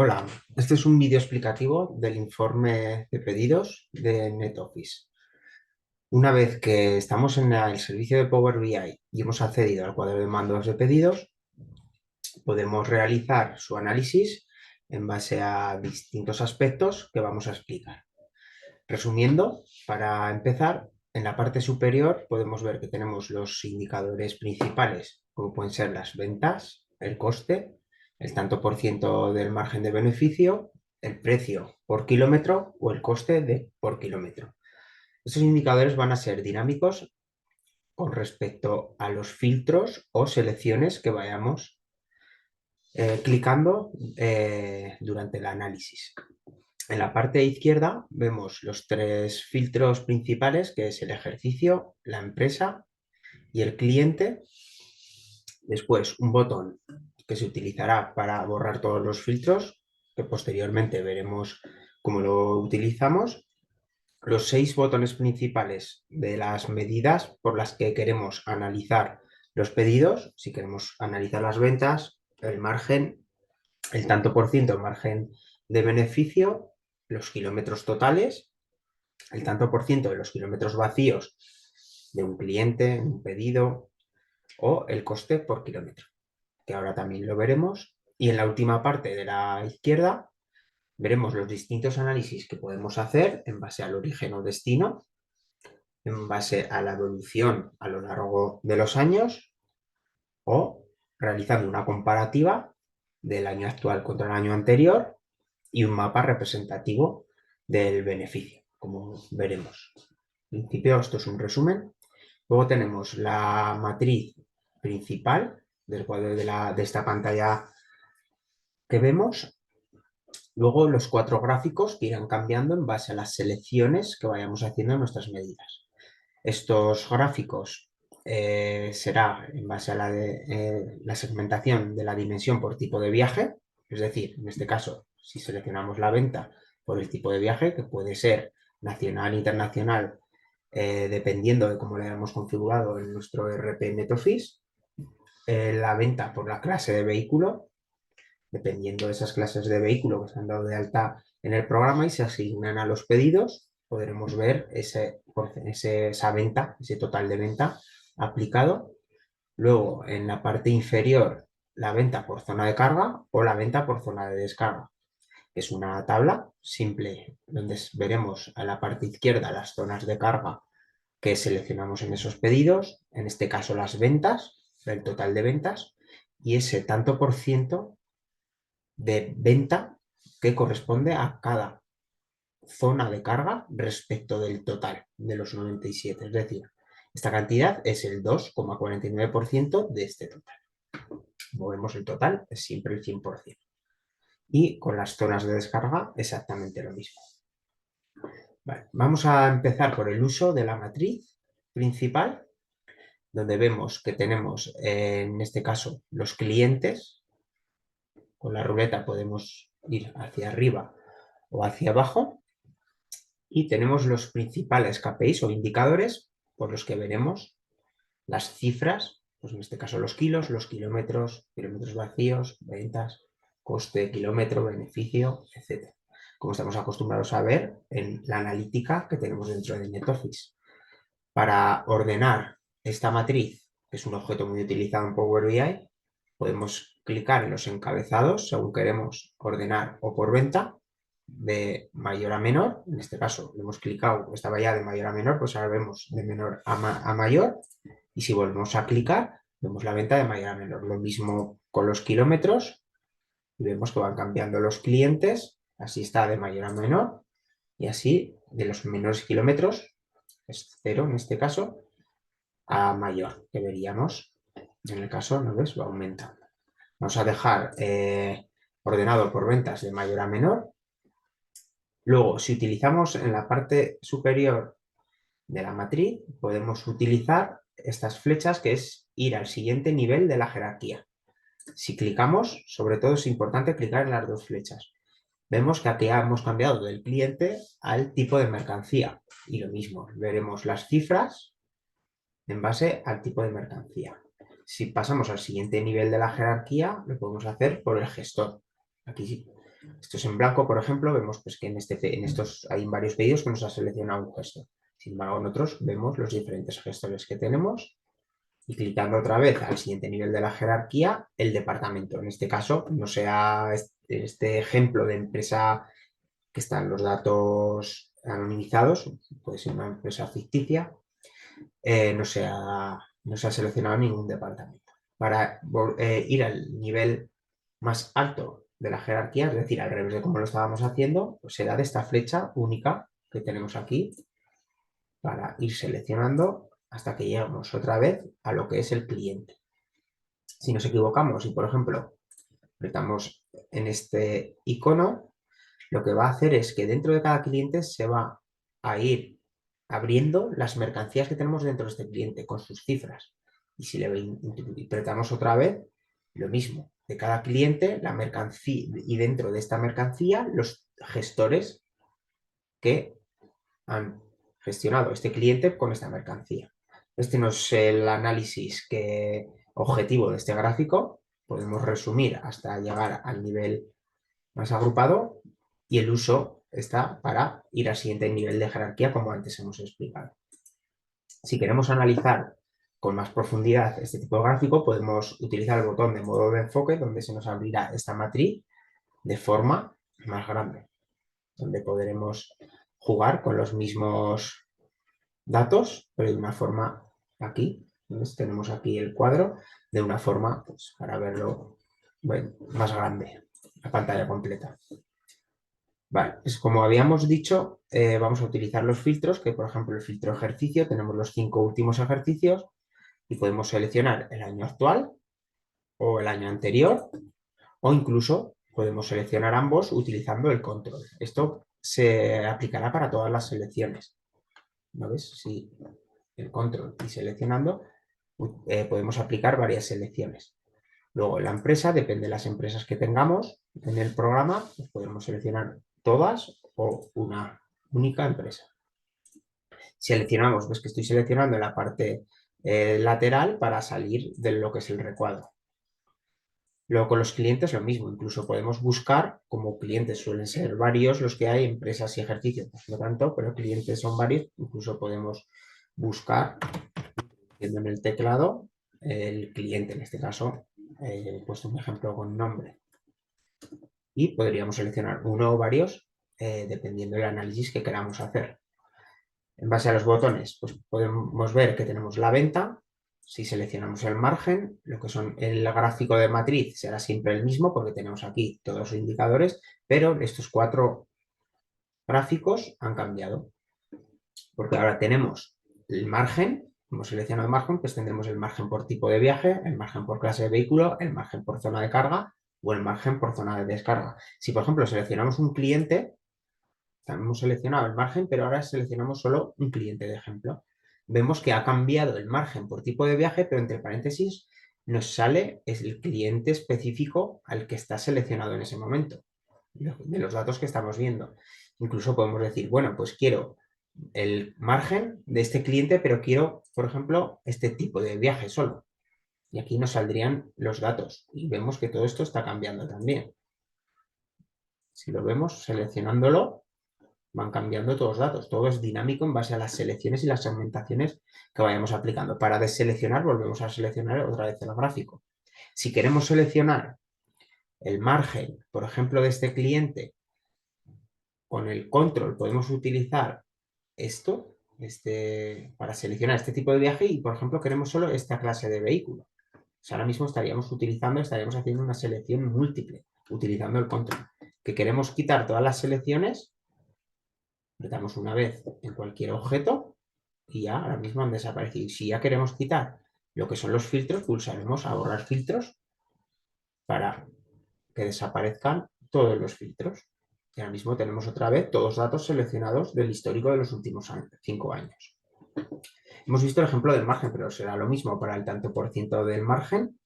Hola, este es un vídeo explicativo del informe de pedidos de NetOffice. Una vez que estamos en el servicio de Power BI y hemos accedido al cuadro de mandos de pedidos, podemos realizar su análisis en base a distintos aspectos que vamos a explicar. Resumiendo, para empezar, en la parte superior podemos ver que tenemos los indicadores principales, como pueden ser las ventas, el coste, el tanto por ciento del margen de beneficio, el precio por kilómetro o el coste por kilómetro. Estos indicadores van a ser dinámicos con respecto a los filtros o selecciones que vayamos clicando durante el análisis. En la parte izquierda vemos los tres filtros principales, que es el ejercicio, la empresa y el cliente. Después un botón que se utilizará para borrar todos los filtros, que posteriormente veremos cómo lo utilizamos. Los 6 botones principales de las medidas por las que queremos analizar los pedidos, si queremos analizar las ventas, el margen, el tanto por ciento de margen de beneficio, los kilómetros totales, el tanto por ciento de los kilómetros vacíos de un cliente, un pedido, o el coste por kilómetro, que ahora también lo veremos. Y en la última parte de la izquierda veremos los distintos análisis que podemos hacer en base al origen o destino, en base a la evolución a lo largo de los años o realizando una comparativa del año actual contra el año anterior y un mapa representativo del beneficio, como veremos. En principio, esto es un resumen. Luego tenemos la matriz principal del cuadro de esta pantalla que vemos. Luego los 4 gráficos que irán cambiando en base a las selecciones que vayamos haciendo en nuestras medidas. Estos gráficos será en base a la segmentación de la dimensión por tipo de viaje, es decir, en este caso, si seleccionamos la venta por el tipo de viaje, que puede ser nacional, internacional, dependiendo de cómo le hayamos configurado en nuestro ERP NetOffice, la venta por la clase de vehículo, dependiendo de esas clases de vehículo que se han dado de alta en el programa y se asignan a los pedidos, podremos ver esa venta, ese total de venta aplicado. Luego, en la parte inferior, la venta por zona de carga o la venta por zona de descarga. Es una tabla simple donde veremos a la parte izquierda las zonas de carga que seleccionamos en esos pedidos, en este caso las ventas, el total de ventas, y ese tanto por ciento de venta que corresponde a cada zona de carga respecto del total de los 97. Es decir, esta cantidad es el 2,49% de este total. Movemos el total, es siempre el 100%. Y con las zonas de descarga exactamente lo mismo. Vale, vamos a empezar por el uso de la matriz principal, donde vemos que tenemos en este caso los clientes. Con la ruleta podemos ir hacia arriba o hacia abajo y tenemos los principales KPIs o indicadores por los que veremos las cifras, pues en este caso los kilos, los kilómetros, kilómetros vacíos, ventas, coste, kilómetro, beneficio, etc. Como estamos acostumbrados a ver en la analítica que tenemos dentro de NetOffice. Para ordenar esta matriz, que es un objeto muy utilizado en Power BI, podemos clicar en los encabezados según queremos ordenar o por venta, de mayor a menor. En este caso lo hemos clicado, estaba ya de mayor a menor, pues ahora vemos de menor a mayor. Y si volvemos a clicar, vemos la venta de mayor a menor. Lo mismo con los kilómetros. Y vemos que van cambiando los clientes. Así está de mayor a menor. Y así de los menores kilómetros, es 0 en este caso, a mayor, que veríamos. En el caso, ¿no ves? Va aumentando. Vamos a dejar ordenado por ventas de mayor a menor. Luego, si utilizamos en la parte superior de la matriz, podemos utilizar estas flechas, que es ir al siguiente nivel de la jerarquía. Si clicamos, sobre todo es importante clicar en las 2 flechas. Vemos que aquí hemos cambiado del cliente al tipo de mercancía. Y lo mismo, veremos las cifras en base al tipo de mercancía. Si pasamos al siguiente nivel de la jerarquía, lo podemos hacer por el gestor. Aquí sí. Esto es en blanco, por ejemplo, vemos pues, que en estos hay varios pedidos que nos ha seleccionado un gestor. Sin embargo, en otros vemos los diferentes gestores que tenemos y clicando otra vez al siguiente nivel de la jerarquía, el departamento. En este caso, no sea este ejemplo de empresa que están los datos anonimizados, puede ser una empresa ficticia, no se ha seleccionado ningún departamento. Para ir al nivel más alto de la jerarquía, es decir, al revés de como lo estábamos haciendo, pues será de esta flecha única que tenemos aquí para ir seleccionando hasta que lleguemos otra vez a lo que es el cliente. Si nos equivocamos y, por ejemplo, apretamos en este icono, lo que va a hacer es que dentro de cada cliente se va a ir abriendo las mercancías que tenemos dentro de este cliente con sus cifras. Y si le apretamos otra vez, lo mismo. De cada cliente, la mercancía y dentro de esta mercancía, los gestores que han gestionado este cliente con esta mercancía. Este no es el análisis objetivo de este gráfico. Podemos resumir hasta llegar al nivel más agrupado y el uso está para ir al siguiente nivel de jerarquía, como antes hemos explicado. Si queremos analizar con más profundidad este tipo de gráfico, podemos utilizar el botón de modo de enfoque, donde se nos abrirá esta matriz de forma más grande, donde podremos jugar con los mismos datos, pero de una forma aquí. ¿Ves? Tenemos aquí el cuadro de una forma pues, para verlo más grande, la pantalla completa. Vale, pues como habíamos dicho, vamos a utilizar los filtros, que por ejemplo el filtro ejercicio, tenemos los 5 últimos ejercicios y podemos seleccionar el año actual o el año anterior o incluso podemos seleccionar ambos utilizando el control. Esto se aplicará para todas las selecciones. ¿No ves? Si el control y seleccionando podemos aplicar varias selecciones. Luego, la empresa, depende de las empresas que tengamos en el programa, pues podemos seleccionar todas o una única empresa. Seleccionamos, ves que estoy seleccionando en la parte lateral para salir de lo que es el recuadro. Luego con los clientes lo mismo, incluso podemos buscar, como clientes suelen ser varios los que hay, empresas y ejercicios, pues no tanto, pero clientes son varios, incluso podemos buscar, viendo en el teclado, el cliente, en este caso, he puesto un ejemplo con nombre. Y podríamos seleccionar uno o varios, dependiendo del análisis que queramos hacer. En base a los botones, pues podemos ver que tenemos la venta. Si seleccionamos el margen, lo que son el gráfico de matriz será siempre el mismo porque tenemos aquí todos los indicadores, pero estos 4 gráficos han cambiado. Porque ahora tenemos el margen, hemos seleccionado el margen, pues tendremos el margen por tipo de viaje, el margen por clase de vehículo, el margen por zona de carga o el margen por zona de descarga. Si, por ejemplo, seleccionamos un cliente, hemos seleccionado el margen, pero ahora seleccionamos solo un cliente de ejemplo. Vemos que ha cambiado el margen por tipo de viaje, pero entre paréntesis nos sale el cliente específico al que está seleccionado en ese momento, de los datos que estamos viendo. Incluso podemos decir, bueno, pues quiero el margen de este cliente, pero quiero, por ejemplo, este tipo de viaje solo. Y aquí nos saldrían los datos y vemos que todo esto está cambiando también. Si lo vemos seleccionándolo, van cambiando todos los datos. Todo es dinámico en base a las selecciones y las segmentaciones que vayamos aplicando. Para deseleccionar, volvemos a seleccionar otra vez el gráfico. Si queremos seleccionar el margen, por ejemplo, de este cliente, con el control podemos utilizar esto para seleccionar este tipo de viaje y, por ejemplo, queremos solo esta clase de vehículo. Pues ahora mismo estaríamos haciendo una selección múltiple, utilizando el control. Que queremos quitar todas las selecciones, apretamos una vez en cualquier objeto y ya ahora mismo han desaparecido. Y si ya queremos quitar lo que son los filtros, pulsaremos a borrar filtros para que desaparezcan todos los filtros. Y ahora mismo tenemos otra vez todos los datos seleccionados del histórico de los últimos 5 años. Hemos visto el ejemplo del margen, pero será lo mismo para el tanto por ciento del margen.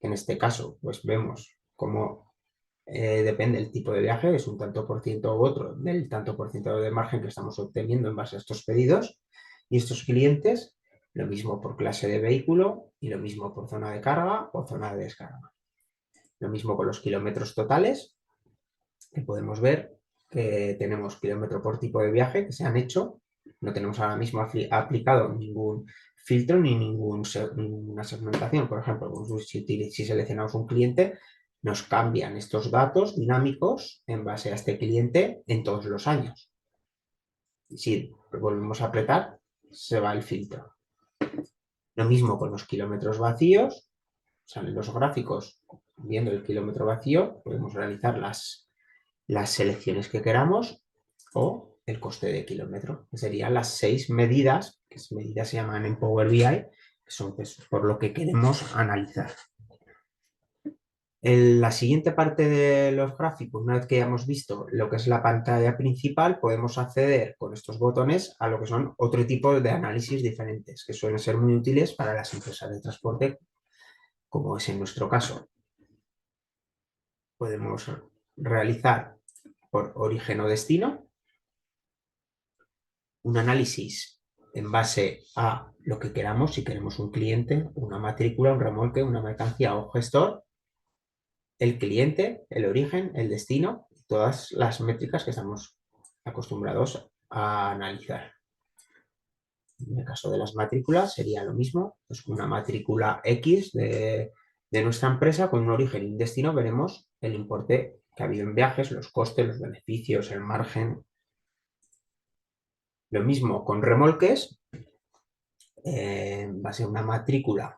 En este caso, pues vemos cómo depende el tipo de viaje, es un tanto por ciento u otro del tanto por ciento de margen que estamos obteniendo en base a estos pedidos. Y estos clientes, lo mismo por clase de vehículo y lo mismo por zona de carga o zona de descarga. Lo mismo con los kilómetros totales. que podemos ver que tenemos kilómetro por tipo de viaje que se han hecho. No tenemos ahora mismo aplicado ningún filtro ni ninguna segmentación. Por ejemplo, pues, si seleccionamos un cliente, nos cambian estos datos dinámicos en base a este cliente en todos los años. Si volvemos a apretar, se va el filtro. Lo mismo con los kilómetros vacíos. Salen los gráficos viendo el kilómetro vacío. Podemos realizar las selecciones que queramos o el coste de kilómetro, que serían las 6 medidas, que medidas se llaman en Power BI, que son pues, por lo que queremos analizar. En la siguiente parte de los gráficos, una vez que hayamos visto lo que es la pantalla principal, podemos acceder con estos botones a lo que son otro tipo de análisis diferentes, que suelen ser muy útiles para las empresas de transporte, como es en nuestro caso. Podemos realizar por origen o destino un análisis en base a lo que queramos, si queremos un cliente, una matrícula, un remolque, una mercancía o un gestor, el cliente, el origen, el destino, todas las métricas que estamos acostumbrados a analizar. En el caso de las matrículas sería lo mismo, pues una matrícula X de nuestra empresa con un origen y un destino veremos el importe que ha habido en viajes, los costes, los beneficios, el margen. Lo mismo con remolques, va a ser una matrícula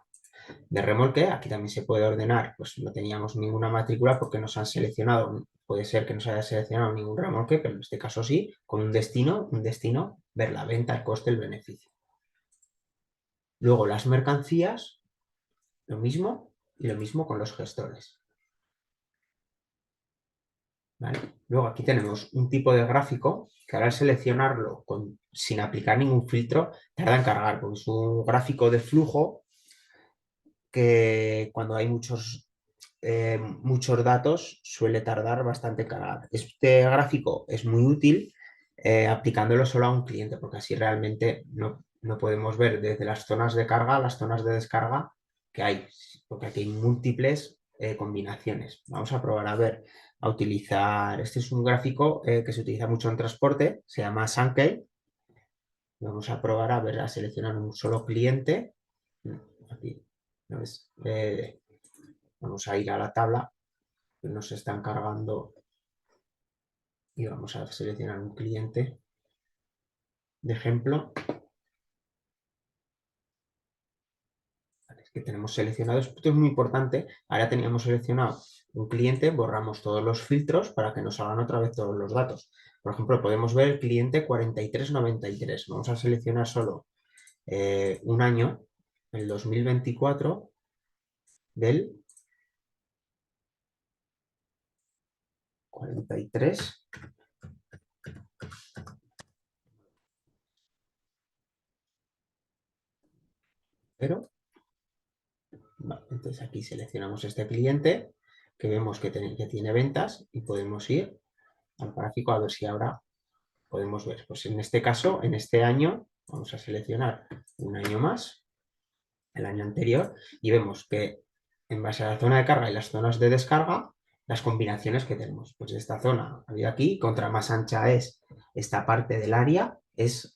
de remolque. Aquí también se puede ordenar, pues no teníamos ninguna matrícula porque nos han seleccionado, puede ser que no se haya seleccionado ningún remolque, pero en este caso sí, con un destino, ver la venta, el coste, el beneficio. Luego las mercancías, lo mismo, y lo mismo con los gestores. ¿Vale? Luego aquí tenemos un tipo de gráfico que ahora al seleccionarlo sin aplicar ningún filtro tarda en cargar, porque es un gráfico de flujo que cuando hay muchos datos suele tardar bastante en cargar. Este gráfico es muy útil aplicándolo solo a un cliente, porque así realmente no podemos ver desde las zonas de carga a las zonas de descarga que hay, porque aquí hay múltiples combinaciones. Vamos a probar a utilizar, este es un gráfico que se utiliza mucho en transporte, se llama Sankey. Vamos a probar a seleccionar un solo cliente. Aquí, ¿no ves? Vamos a ir a la tabla que nos están cargando y vamos a seleccionar un cliente de ejemplo. Es que tenemos seleccionado, esto es muy importante. Ahora teníamos seleccionado un cliente, borramos todos los filtros para que nos salgan otra vez todos los datos. Por ejemplo, podemos ver el cliente 4393. Vamos a seleccionar solo un año, el 2024, del 43. Pero vale, entonces aquí seleccionamos este cliente que vemos que tiene ventas y podemos ir al gráfico a ver si ahora podemos ver. Pues en este caso, en este año, vamos a seleccionar un año más, el año anterior, y vemos que en base a la zona de carga y las zonas de descarga, las combinaciones que tenemos. Pues esta zona había aquí, contra más ancha es esta parte del área,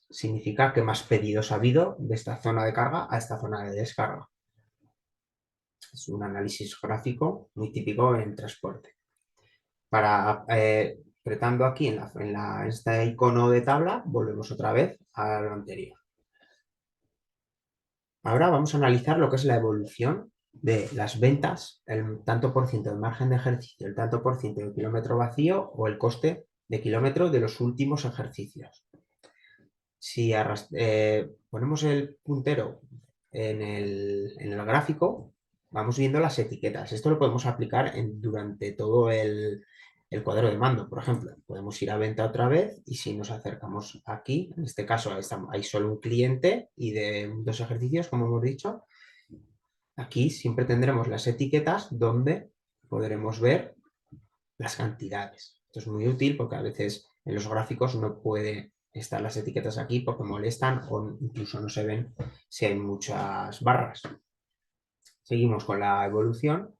significa que más pedidos ha habido de esta zona de carga a esta zona de descarga. Es un análisis gráfico muy típico en transporte. Apretando aquí en este icono de tabla, volvemos otra vez a lo anterior. Ahora vamos a analizar lo que es la evolución de las ventas, el tanto por ciento de margen de ejercicio, el tanto por ciento de kilómetro vacío o el coste de kilómetro de los últimos ejercicios. Si ponemos el puntero en el gráfico, vamos viendo las etiquetas. Esto lo podemos aplicar durante todo el cuadro de mando. Por ejemplo, podemos ir a venta otra vez y si nos acercamos aquí, en este caso hay solo un cliente y de 2 ejercicios, como hemos dicho. Aquí siempre tendremos las etiquetas donde podremos ver las cantidades. Esto es muy útil porque a veces en los gráficos no puede estar las etiquetas aquí porque molestan o incluso no se ven si hay muchas barras. Seguimos con la evolución,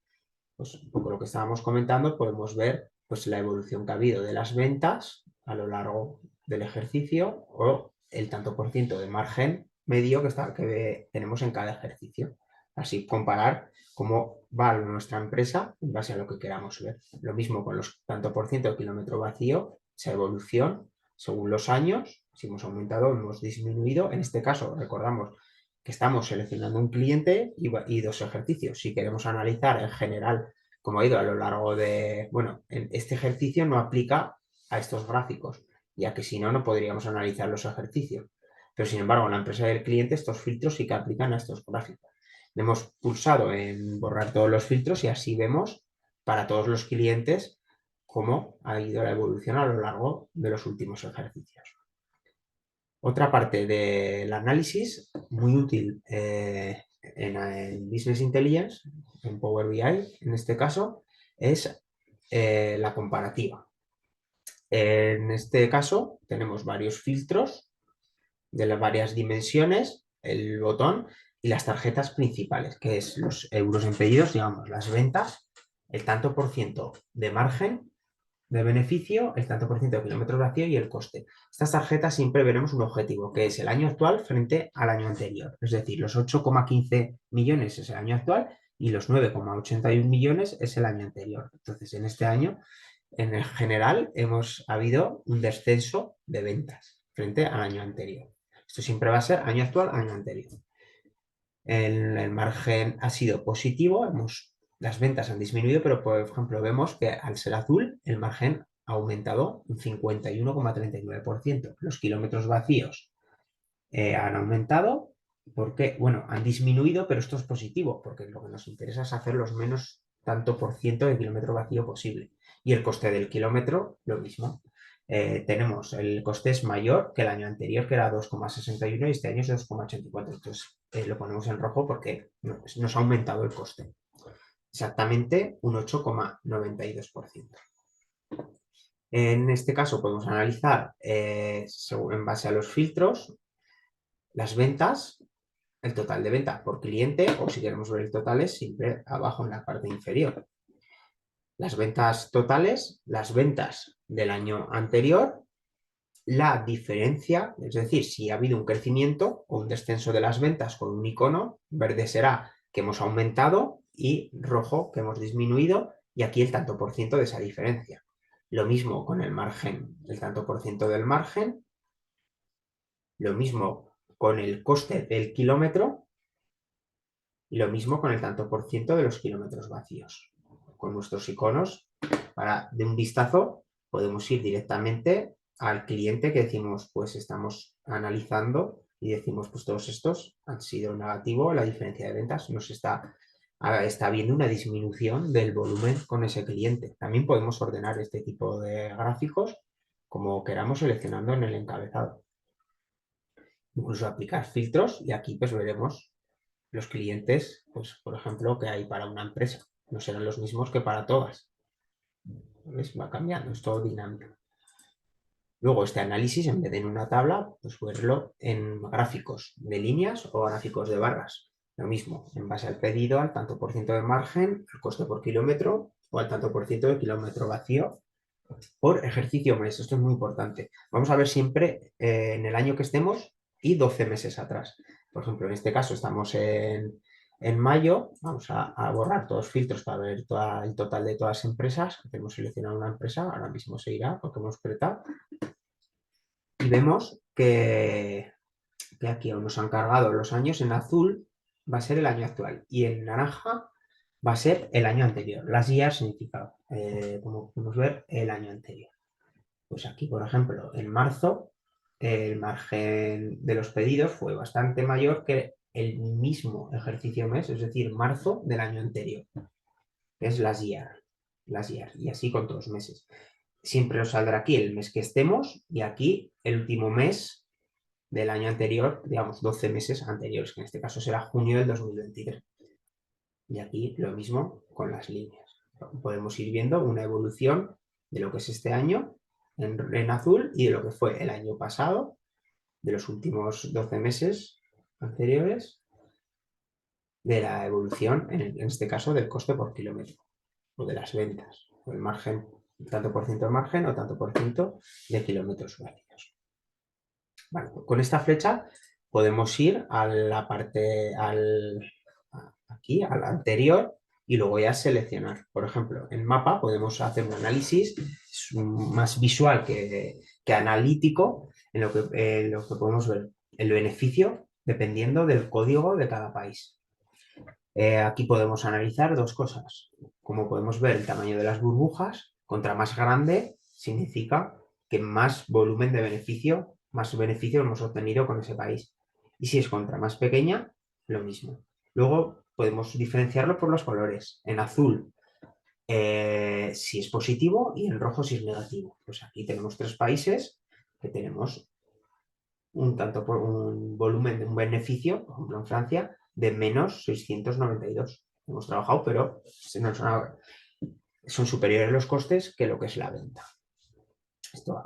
pues un poco lo que estábamos comentando, podemos ver pues la evolución que ha habido de las ventas a lo largo del ejercicio o el tanto por ciento de margen medio que tenemos en cada ejercicio. Así comparar cómo va nuestra empresa en base a lo que queramos ver. Lo mismo con los tanto por ciento de kilómetro vacío, esa evolución según los años, si hemos aumentado o hemos disminuido. En este caso, recordamos que estamos seleccionando un cliente y dos ejercicios. Si queremos analizar en general cómo ha ido a lo largo de... Bueno, este ejercicio no aplica a estos gráficos, ya que si no, no podríamos analizar los ejercicios. Pero sin embargo, en la empresa del cliente estos filtros sí que aplican a estos gráficos. Le hemos pulsado en borrar todos los filtros y así vemos para todos los clientes cómo ha ido la evolución a lo largo de los últimos ejercicios. Otra parte del análisis muy útil en Business Intelligence, en Power BI, en este caso, es la comparativa. En este caso tenemos varios filtros de las varias dimensiones, el botón y las tarjetas principales, que es los euros en pedidos, digamos, las ventas, el tanto por ciento de margen de beneficio, el tanto por ciento de kilómetros vacíos y el coste. Estas tarjetas siempre veremos un objetivo, que es el año actual frente al año anterior. Es decir, los 8,15 millones es el año actual y los 9,81 millones es el año anterior. Entonces, en este año, en el general, hemos habido un descenso de ventas frente al año anterior. Esto siempre va a ser año actual, año anterior. El margen ha sido positivo, las ventas han disminuido, pero por ejemplo vemos que al ser azul el margen ha aumentado un 51,39%. Los kilómetros vacíos han aumentado porque, bueno, han disminuido, pero esto es positivo porque lo que nos interesa es hacer los menos tanto por ciento de kilómetro vacío posible. Y el coste del kilómetro, lo mismo. Tenemos el coste es mayor que el año anterior, que era 2,61 y este año es 2,84. Entonces lo ponemos en rojo porque nos ha aumentado el coste. Exactamente un 8,92%. En este caso podemos analizar en base a los filtros las ventas, el total de ventas por cliente, o si queremos ver el total es siempre abajo en la parte inferior. Las ventas totales, las ventas del año anterior, la diferencia, es decir, si ha habido un crecimiento o un descenso de las ventas con un icono, verde será que hemos aumentado y rojo que hemos disminuido y aquí el tanto por ciento de esa diferencia. Lo mismo con el margen, el tanto por ciento del margen, lo mismo con el coste del kilómetro y lo mismo con el tanto por ciento de los kilómetros vacíos. Con nuestros iconos, de un vistazo, podemos ir directamente al cliente que decimos, pues estamos analizando y decimos, pues todos estos han sido negativo, la diferencia de ventas está habiendo una disminución del volumen con ese cliente. También podemos ordenar este tipo de gráficos como queramos seleccionando en el encabezado. Incluso aplicar filtros y aquí pues veremos los clientes, pues por ejemplo, que hay para una empresa. No serán los mismos que para todas. ¿Ves? Va cambiando, es todo dinámico. Luego este análisis, en vez de en una tabla, pues verlo en gráficos de líneas o gráficos de barras. Lo mismo, en base al pedido, al tanto por ciento de margen, al coste por kilómetro o al tanto por ciento de kilómetro vacío por ejercicio mes. Esto es muy importante. Vamos a ver siempre en el año que estemos y 12 meses atrás. Por ejemplo, en este caso estamos en mayo. Vamos a borrar todos los filtros para ver el total de todas las empresas. Hemos seleccionado una empresa, ahora mismo se irá porque hemos apretado. Y vemos que aquí aún nos han cargado los años. En azul va a ser el año actual y en naranja va a ser el año anterior. Las years significa, como podemos ver, el año anterior. Pues aquí, por ejemplo, en marzo, el margen de los pedidos fue bastante mayor que el mismo ejercicio mes, es decir, marzo del año anterior, que es las year, y así con todos los meses. Siempre os saldrá aquí el mes que estemos y aquí el último mes del año anterior, digamos 12 meses anteriores, que en este caso será junio del 2023. Y aquí lo mismo con las líneas. Podemos ir viendo una evolución de lo que es este año en azul y de lo que fue el año pasado, de los últimos 12 meses anteriores, de la evolución, en este caso, del coste por kilómetro o de las ventas o el margen tanto por ciento de margen o tanto por ciento de kilómetros vacíos. Vale, con esta flecha podemos ir a la parte, aquí, al anterior, y luego ya seleccionar. Por ejemplo, en mapa podemos hacer un análisis más visual que analítico, en lo que podemos ver el beneficio dependiendo del código de cada país. Aquí podemos analizar dos cosas. Como podemos ver, el tamaño de las burbujas, contra más grande, significa que más volumen de beneficio, más beneficio hemos obtenido con ese país. Y si es contra más pequeña, lo mismo. Luego podemos diferenciarlo por los colores. En azul, si es positivo, y en rojo, si es negativo. Pues aquí tenemos tres países que tenemos un tanto por un volumen de un beneficio, por ejemplo en Francia, de menos 692. Hemos trabajado, pero son superiores los costes que lo que es la venta. Esto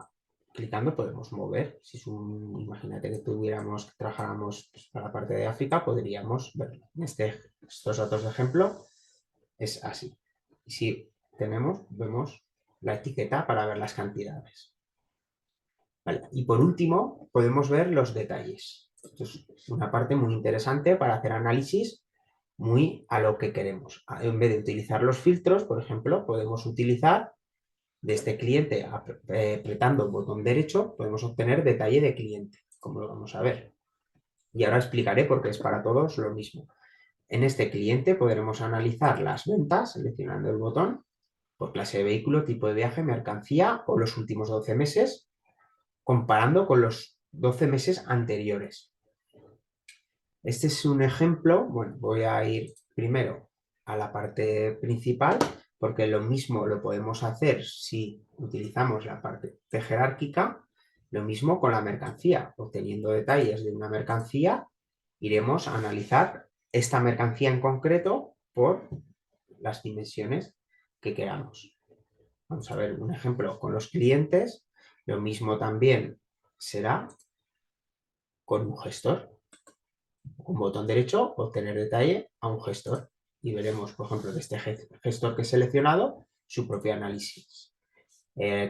clicando podemos mover. Si es imagínate que que trabajáramos pues, para la parte de África, podríamos verlo. Estos datos de ejemplo es así. Y si vemos la etiqueta para ver las cantidades. Vale. Y por último, podemos ver los detalles. Esto es una parte muy interesante para hacer análisis muy a lo que queremos. En vez de utilizar los filtros, por ejemplo, podemos utilizar de este cliente apretando el botón derecho, podemos obtener detalle de cliente, como lo vamos a ver. Y ahora explicaré por qué es para todos lo mismo. En este cliente podremos analizar las ventas seleccionando el botón por clase de vehículo, tipo de viaje, mercancía o los últimos 12 meses comparando con los 12 meses anteriores. Este es un ejemplo, bueno, voy a ir primero a la parte principal, porque lo mismo lo podemos hacer si utilizamos la parte jerárquica, lo mismo con la mercancía. Obteniendo detalles de una mercancía, iremos a analizar esta mercancía en concreto por las dimensiones que queramos. Vamos a ver un ejemplo con los clientes. Lo mismo también será con un gestor. Con botón derecho, obtener detalle a un gestor. Y veremos, por ejemplo, de este gestor que he seleccionado, su propio análisis.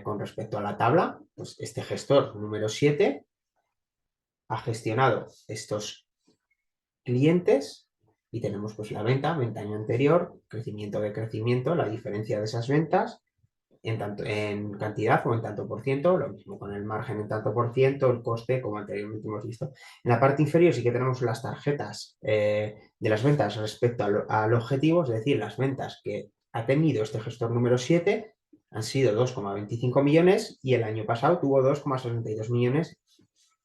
Con respecto a la tabla, pues este gestor número 7 ha gestionado estos clientes y tenemos pues la venta año anterior, crecimiento de crecimiento, la diferencia de esas ventas en cantidad o en tanto por ciento, lo mismo con el margen en tanto por ciento, el coste, como anteriormente hemos visto. En la parte inferior sí que tenemos las tarjetas de las ventas respecto al objetivo, es decir, las ventas que ha tenido este gestor número 7 han sido 2,25 millones y el año pasado tuvo 2,62 millones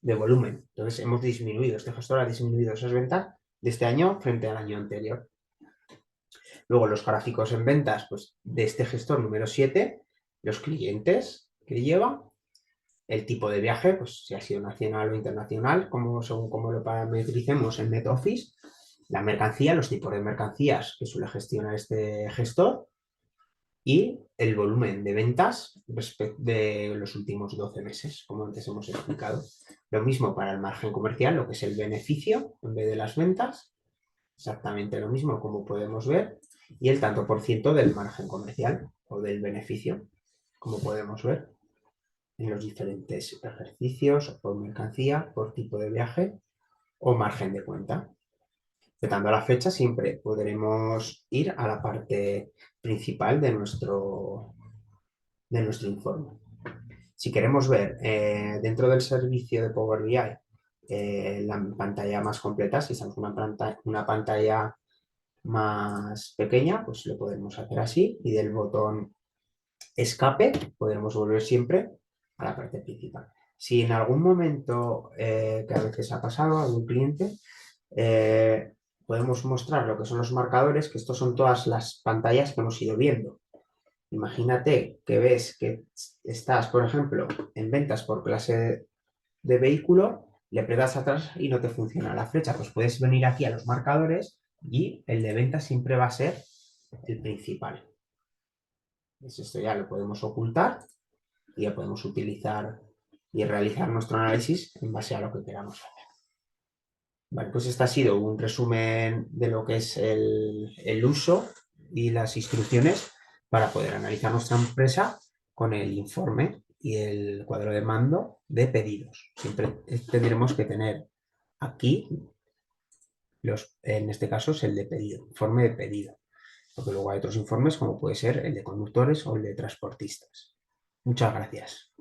de volumen. Entonces hemos disminuido, este gestor ha disminuido esas ventas de este año frente al año anterior. Luego los gráficos en ventas pues, de este gestor número 7, los clientes que lleva, el tipo de viaje, pues si ha sido nacional o internacional, según como lo parametricemos en NetOffice, la mercancía, los tipos de mercancías que suele gestionar este gestor y el volumen de ventas de los últimos 12 meses, como antes hemos explicado. Lo mismo para el margen comercial, lo que es el beneficio en vez de las ventas, exactamente lo mismo como podemos ver, y el tanto por ciento del margen comercial o del beneficio, como podemos ver en los diferentes ejercicios, por mercancía, por tipo de viaje o margen de cuenta. Respetando la fecha, siempre podremos ir a la parte principal de nuestro informe. Si queremos ver dentro del servicio de Power BI la pantalla más completa, si estamos en una pantalla más pequeña, pues lo podemos hacer así y del botón escape podremos volver siempre a la parte principal. Si en algún momento que a veces ha pasado a algún cliente, podemos mostrar lo que son los marcadores, que estos son todas las pantallas que hemos ido viendo. Imagínate que ves que estás, por ejemplo, en ventas por clase de vehículo, le apretas atrás y no te funciona la flecha. Pues puedes venir aquí a los marcadores y el de ventas siempre va a ser el principal. Pues esto ya lo podemos ocultar y ya podemos utilizar y realizar nuestro análisis en base a lo que queramos hacer. Vale, pues este ha sido un resumen de lo que es el uso y las instrucciones para poder analizar nuestra empresa con el informe y el cuadro de mando de pedidos. Siempre tendremos que tener aquí, en este caso es el de pedido, informe de pedido, porque luego hay otros informes como puede ser el de conductores o el de transportistas. Muchas gracias.